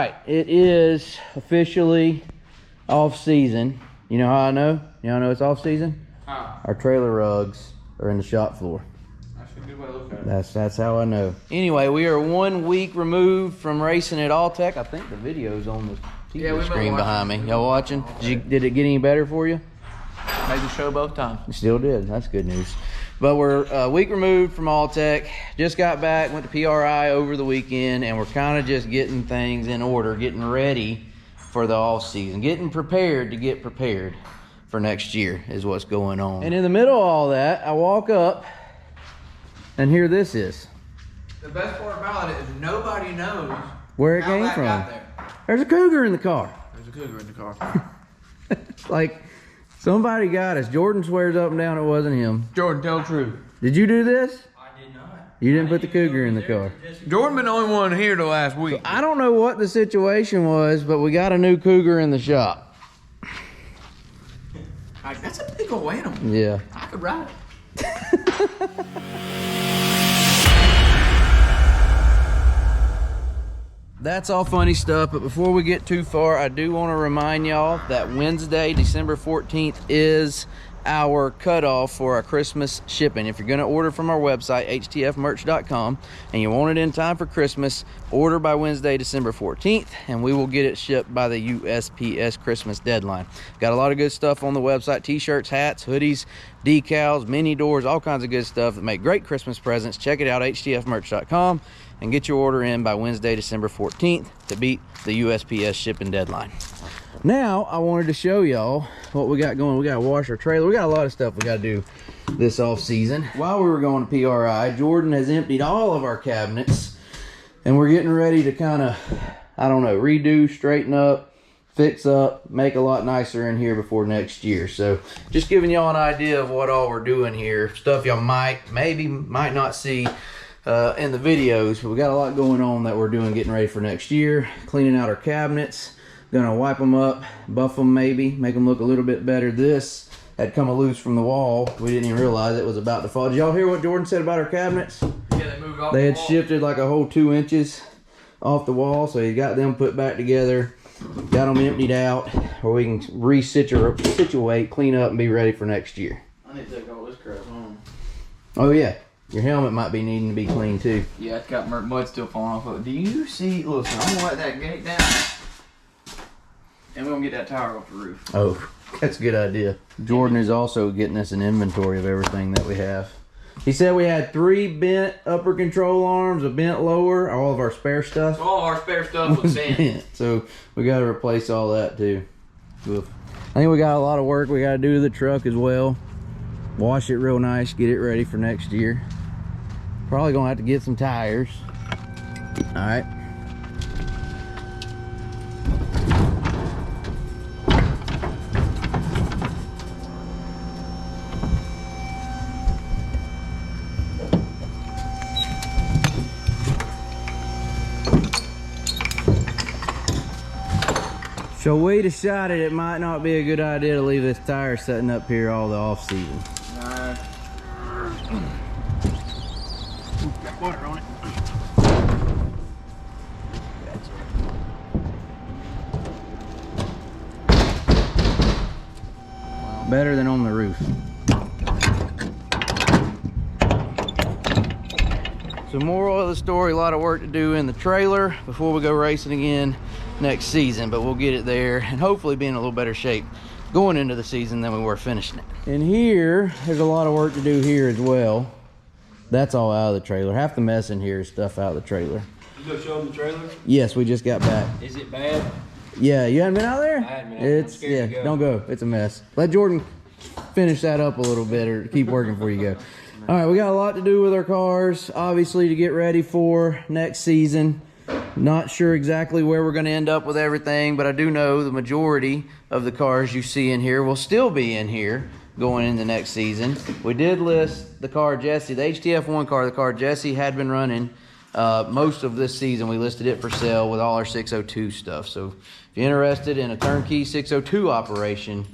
right, it is officially off season. You know how I know? You know how I know it's off season? How? Our trailer rugs are in the shop floor. That's a good way to look at it. That's how I know. Anyway, we are 1 week removed from racing at Alltech. I think the video's on the TV screen behind me. Y'all watching? Did it get any better for you? Made the show both times. It still did. That's good news. But we're a week removed from Alltech. Just got back, went to PRI over the weekend, and we're kind of just getting things in order, getting ready for the off season, getting prepared to get prepared for next year is what's going on. And in the middle of all that, I walk up, and here this is. The best part about it is nobody knows where it how came that from. got there. There's a cougar in the car. There's a cougar in the car. Like, somebody got us. Jordan swears up and down it wasn't him. Jordan, tell the truth. Did you do this? I did not. You didn't put the cougar in the car. Jordan been the only one here the last week. I don't know what the situation was, but we got a new cougar in the shop. Like, that's a big old animal. Yeah. I could ride it. That's all funny stuff, but before we get too far, I do want to remind y'all that Wednesday, December 14th is our cutoff for our Christmas shipping. If you're going to order from our website, htfmerch.com, and you want it in time for Christmas, order by Wednesday, December 14th, and we will get it shipped by the USPS Christmas deadline. Got a lot of good stuff on the website: t-shirts, hats, hoodies, decals, mini doors, all kinds of good stuff that make great Christmas presents. Check it out, htfmerch.com, and get your order in by Wednesday, December 14th to beat the USPS shipping deadline. Now, I wanted to show y'all what we got going. We got to wash our trailer. We got a lot of stuff we got to do this off season. While we were going to PRI, Jordan has emptied all of our cabinets, and we're getting ready to kind of, I don't know, redo, straighten up, fix up, make a lot nicer in here before next year. So just giving y'all an idea of what all we're doing here. Stuff y'all might not see in the videos, but we got a lot going on that we're doing, getting ready for next year. Cleaning out our cabinets. Gonna wipe them up, buff them maybe, make them look a little bit better. This had come loose from the wall. We didn't even realize it was about to fall. Did y'all hear what Jordan said about our cabinets? Yeah, they moved off They had the wall. shifted like a whole 2 inches off the wall, so he got them put back together, got them emptied out, where we can situate, clean up, and be ready for next year. I need to take all this crap home. Oh yeah, your helmet might be needing to be cleaned too. Yeah, it's got mud still falling off of it. Do you see? Listen, I'm gonna let that gate down, and we're gonna get that tower off the roof. Oh, that's a good idea. Jordan is also getting us an inventory of everything that we have. He said we had 3 bent upper control arms, a bent lower, all of our spare stuff. So all our spare stuff was bent. So we got to replace all that too. Oof. I think we got a lot of work we got to do to the truck as well. Wash it real nice, get it ready for next year. Probably gonna have to get some tires. All right. So we decided it might not be a good idea to leave this tire sitting up here all the off season. Nah. Got water on it. Better than on the roof. So moral of the story, a lot of work to do in the trailer before we go racing again next season, but we'll get it there and hopefully be in a little better shape going into the season than we were finishing it. And here, there's a lot of work to do here as well. That's all out of the trailer. Half the mess in here is stuff out of the trailer. You go show them the trailer? Yes, we just got back. Is it bad? Yeah, you haven't been out there? I haven't been. It's, I'm scared yeah, to go. don't go. It's a mess. Let Jordan finish that up a little bit or keep working before you go. All right, we got a lot to do with our cars, obviously, to get ready for next season. Not sure exactly where we're going to end up with everything, but I do know the majority of the cars you see in here will still be in here going into next season. We did list the car Jesse, the HTF1 car, the car Jesse had been running most of this season. We listed it for sale with all our 602 stuff. So if you're interested in a turnkey 602 operation,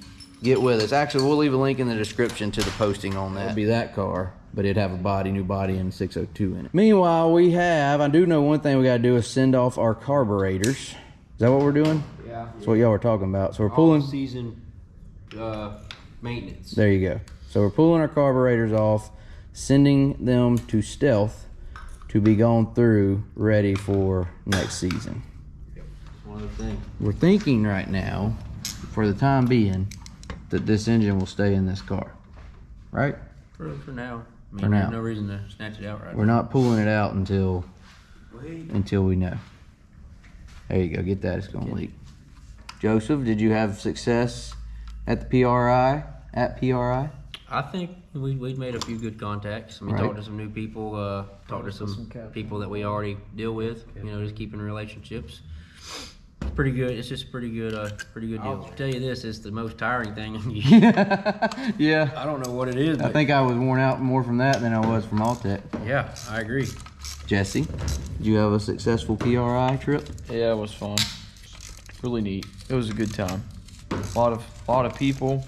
get with us. Actually, we'll leave a link in the description to the posting on that. It'll be that car, but it'd have a new body and 602 in it. Meanwhile, I do know one thing we gotta do is send off our carburetors. Is that what we're doing? Yeah. That's what y'all were talking about. So we're pulling. All-season maintenance. There you go. So we're pulling our carburetors off, sending them to stealth to be gone through, ready for next season. It's one of the things. We're thinking right now, for the time being, that this engine will stay in this car, right? For now. I mean, For now. There's no reason to snatch it out right We're not pulling it out until we know. There you go. Get that. It's gonna leak. Joseph, did you have success at the PRI? At PRI? I think we'd made a few good contacts. I mean, Right. talked to some new people, talked to some people that we already deal with. You know, just keeping relationships. It's pretty good. It's just pretty good deal. I'll tell you this, it's the most tiring thing. Yeah. I don't know what it is. I But think I was worn out more from that than I was from Altec. yeah, I agree. Jesse, did you have a successful PRI trip? Yeah, it was fun. Really neat. It was a good time. A lot of people.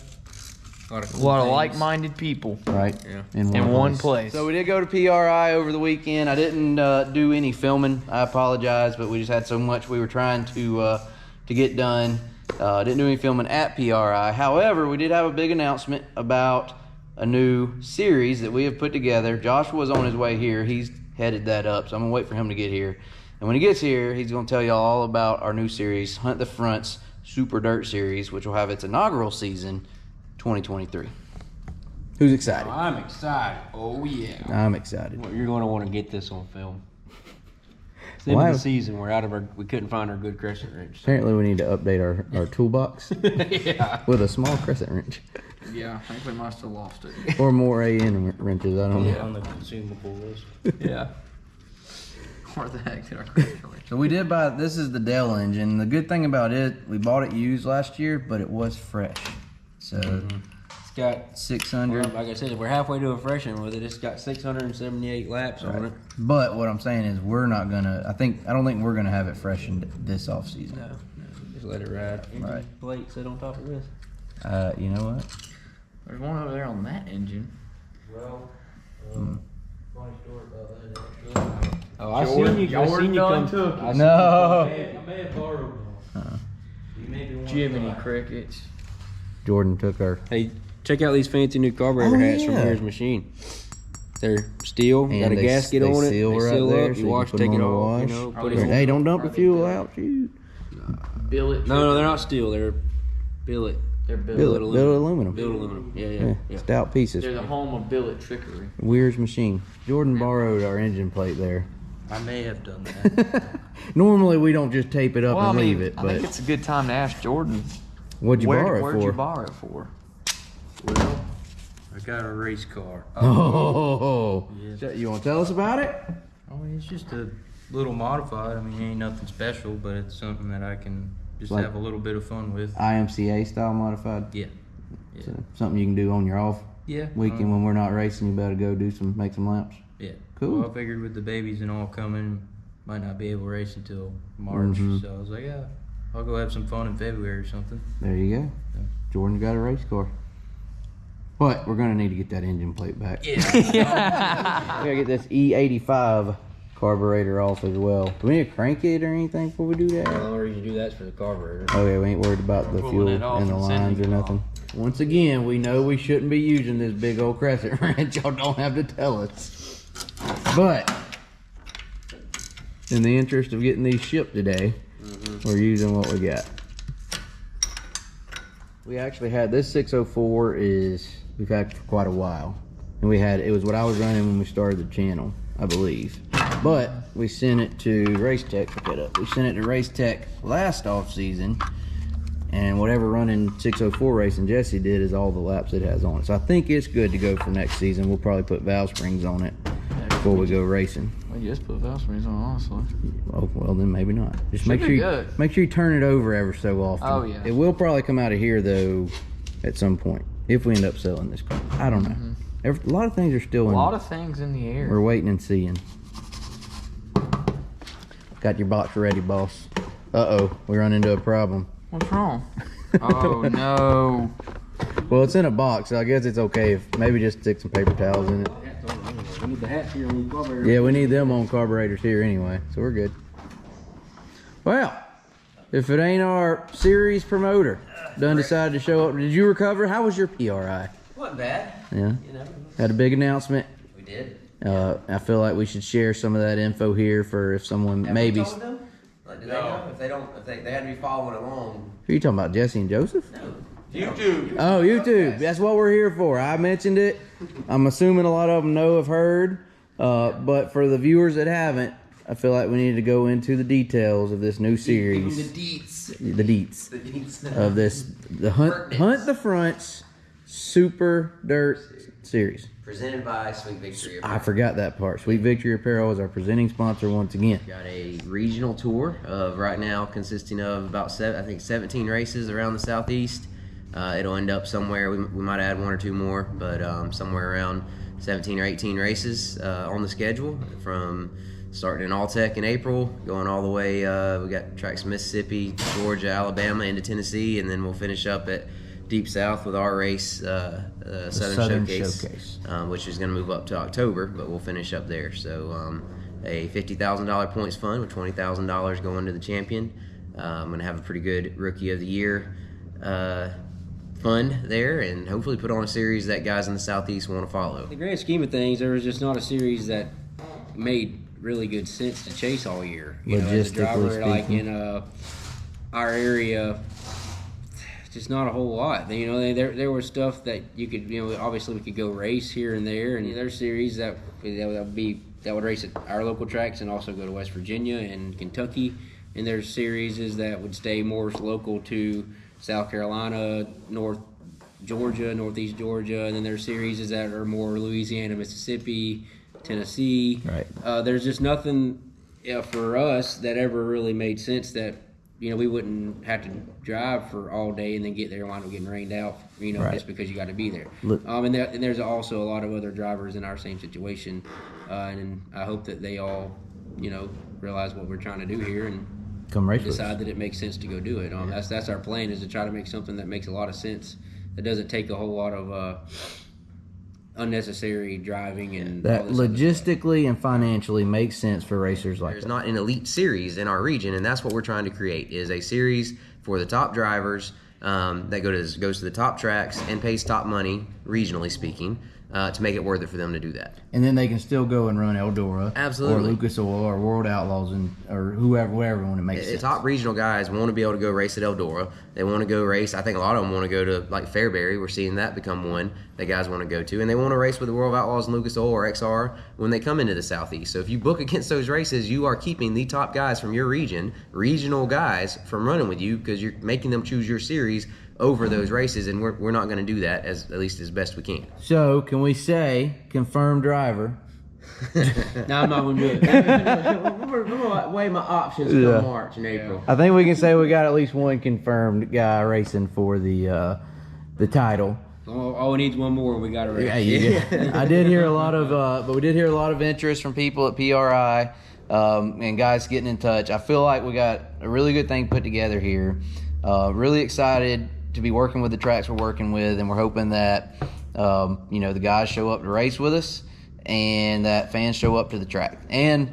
A lot of, A lot of like-minded people Right. Yeah. in one place. So we did go to PRI over the weekend. I didn't do any filming. I apologize, but we just had so much we were trying to get done. Didn't do any filming at PRI. However, we did have a big announcement about a new series that we have put together. Joshua was on his way here. He's headed that up, so I'm gonna wait for him to get here. And when he gets here, he's gonna tell y'all all about our new series, Hunt the Fronts Super Dirt Series, which will have its inaugural season 2023. Who's excited? I'm excited. Oh yeah. I'm excited. Well, you're going to want to get this on film. It's the end Why? of the season. We couldn't find our good crescent wrench. Apparently we need to update our toolbox Yeah. with a small crescent wrench. Yeah, I think we must have lost it. Or more AN wrenches, I don't know. On the consumable list. Yeah. Where the heck did our credit card? So we did buy, this is the Dell engine. The good thing about it, we bought it used last year, but it was fresh. So It's got 600. Like I said, we're halfway to a freshman with it. It's got 678 laps on it. But what I'm saying is we're not gonna, I don't think we're gonna have it freshened this off season. No, just let it ride. Right. Plate sit on top of this. You know what? There's one over there on that engine. Well, funny story about that. Oh, I Jordan- seen you. I Jordan seen you done come. took it. I seen No. you I may have borrowed one. You may be one Jiminy of crickets. Jordan took our, Hey, check out these fancy new carburetor hats from yeah. Here's Machine. They're steel, And got a they- gasket they on it. seal They right seal there, up. so You you wash, can put take them it on the off. You wash. know, Are put they it. hey, don't dump Are your they fuel good? out, shoot. Billet. No, they're not steel. They're billet. They're Billet billet. aluminum. Billet aluminum. Yeah, Yeah, yeah. stout pieces. They're the home of billet trickery. Weir's Machine. Jordan borrowed our engine plate there. I may have done that. Normally we don't just tape it up Well, and I mean, leave it, I but think it's a good time to ask Jordan. what'd you borrow it Where'd for? you borrow it for? Well, I got a race car. Oh, Yeah. you want to tell us about it? I mean, it's just a little modified. I mean, it ain't nothing special, but it's something that I can just Like- have a little bit of fun with. IMCA style modified. Yeah. Yeah. So something you can do on your off Yeah. weekend when we're not racing. You better go make some laps. Yeah. Cool. Well, I figured with the babies and all coming, might not be able to race until March. Mhm. So I was like, yeah, I'll go have some fun in February or something. There you go. Yeah. Jordan's got a race car. But we're gonna need to get that engine plate back. Yeah. We gotta get this E85 carburetor off as well. Do we need to crank it or anything before we do that? The only reason you do that is for the carburetor. Okay, we ain't worried about the Pulling fuel it off and the and sending lines or it nothing. Once again, we know we shouldn't be using this big old crescent wrench. Y'all don't have to tell us. But in the interest of getting these shipped today, we're using what we got. We actually had this 604 we've had for quite a while. And it was what I was running when we started the channel, I believe. But we sent it to Race Tech, pick it up. We sent it to Race Tech last off season, and whatever running 604 racing Jesse did is all the laps it has on it. So I think it's good to go for next season. We'll probably put valve springs on it before we go racing. We just put valve springs on, honestly. Oh, well then maybe not. Just Should make be sure good. make sure you turn it over ever so often. Oh, yeah. It will probably come out of here though at some point if we end up selling this car. I don't know. A lot of things are still A in. lot of things in the air. We're waiting and seeing. Got your box ready, boss. Uh-oh, we run into a problem. What's wrong? Oh, no. Well, it's in a box, so I guess it's okay if maybe just stick some paper towels in it. We need the hats here on the carburetor. Yeah, we need them on carburetors here anyway, so we're good. Well, if it ain't our series promoter, done decided to show up. Did you recover? How was your PRI? Wasn't bad. Yeah. You know, Had a big announcement. we did. I feel like we should share some of that info here for if someone Have maybe. we told them? Like, do they know? If they don't, if they had to be following along. Who are you talking about, Jesse and Joseph? No. YouTube. Oh, YouTube. That's what we're here for. I mentioned it. I'm assuming a lot of them know, have heard. But for the viewers that haven't, I feel like we need to go into the details of this new series. The deets. The deets. The deets. Of this, the Hunt the Fronts Super Dirt series. Presented by Sweet Victory. I forgot that part. Sweet Victory Apparel is our presenting sponsor once again. Got a regional tour of right now consisting of about 17 races around the southeast. It'll end up somewhere, we might add one or two more, but somewhere around 17 or 18 races on the schedule, from starting in All-Tech in April, going all the way, we got tracks from Mississippi, Georgia, Alabama, into Tennessee, and then we'll finish up at Deep South with our race, Southern Showcase. Which is going to move up to October, but we'll finish up there. So a $50,000 points fund with $20,000 going to the champion. I'm going to have a pretty good Rookie of the Year fund there, and hopefully put on a series that guys in the Southeast want to follow. In the grand scheme of things, there was just not a series that made really good sense to chase all year. You know, as a driver, like in our area, just not a whole lot. You know, there was stuff that you could, you know, obviously we could go race here and there, and there's series that would race at our local tracks and also go to West Virginia and Kentucky, and there's series that would stay more local to South Carolina, North Georgia, Northeast Georgia, and then there's series that are more Louisiana, Mississippi, Tennessee. Right. There's just nothing for us that ever really made sense that, you know, we wouldn't have to drive for all day and then get there and wind up getting rained out, you know, just because you got to be there. And there's also a lot of other drivers in our same situation, and I hope that they all, you know, realize what we're trying to do here and come race decide that it makes sense to go do it. That's our plan, is to try to make something that makes a lot of sense, that doesn't take a whole lot of unnecessary driving and that logistically and financially makes sense for racers like that. There's not an elite series in our region, and that's what we're trying to create, is a series for the top drivers that goes to the top tracks and pays top money, regionally speaking, to make it worth it for them to do that. And then they can still go and run Eldora, absolutely, or Lucas Oil, or World Outlaws, or whoever when it makes sense. Top regional guys want to be able to go race at Eldora. They want to go race. I think a lot of them want to go to like Fairbury. We're seeing that become one that guys want to go to, and they want to race with the World Outlaws and Lucas Oil or XR when they come into the Southeast. So if you book against those races, you are keeping the top guys from your region, regional guys, from running with you, because you're making them choose your series over those races, and we're not going to do that, at least as best we can. So can we say confirmed driver? No, I'm not going to do it. I'm going to weigh my options for March and April. I think we can say we got at least one confirmed guy racing for the title. All we need is one more. We got to race. Yeah. I did hear a lot of, but we did hear a lot of interest from people at PRI, and guys getting in touch. I feel like we got a really good thing put together here. Really excited to be working with the tracks we're working with, and we're hoping that the guys show up to race with us, and that fans show up to the track. And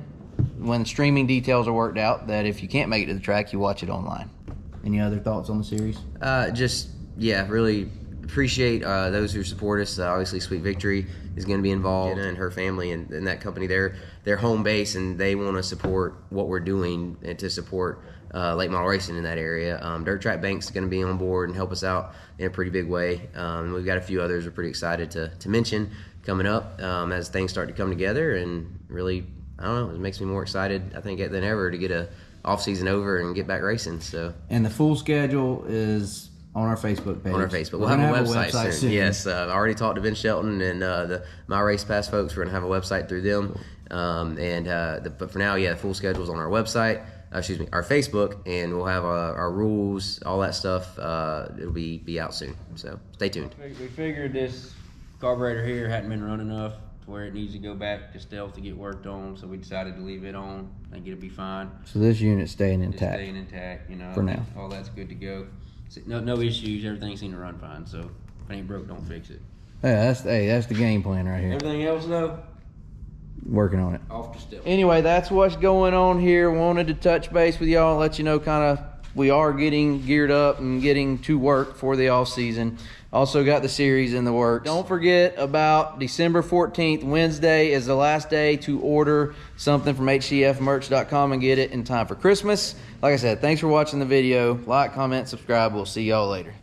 when streaming details are worked out, that if you can't make it to the track, you watch it online. Any other thoughts on the series? Really appreciate those who support us. Obviously, Sweet Victory is going to be involved, and her family and that company. They're home base, and they want to support what we're doing and to support late model racing in that area. Dirt Track Bank's going to be on board and help us out in a pretty big way. We've got a few others we're pretty excited to mention coming up as things start to come together, and really, I don't know, it makes me more excited, I think, than ever to get a off season over and get back racing. So, and the full schedule is on our Facebook page. On our Facebook. We'll have a website soon. Yes, I already talked to Ben Shelton and the My Race Pass folks. We're going to have a website through them. But for now, the full schedule's on our website. Our Facebook, and we'll have our rules, all that stuff. It'll be out soon, so stay tuned. We figured this carburetor here hadn't been run enough to where it needs to go back to stealth to get worked on, so we decided to leave it on. I think it'll be fine. So this unit's staying intact. It's staying intact, for now. All that's good to go. No issues. Everything seemed to run fine. So if it ain't broke, don't fix it. That's the game plan right here. Everything else though, working on it. Off to stealth. Anyway, that's what's going on here. Wanted to touch base with y'all and let you know kind of we are getting geared up and getting to work for the off season. Also got the series in the works. Don't forget about December 14th. Wednesday is the last day to order something from HCFmerch.com and get it in time for Christmas. Like I said, thanks for watching the video. Like, comment, subscribe. We'll see y'all later.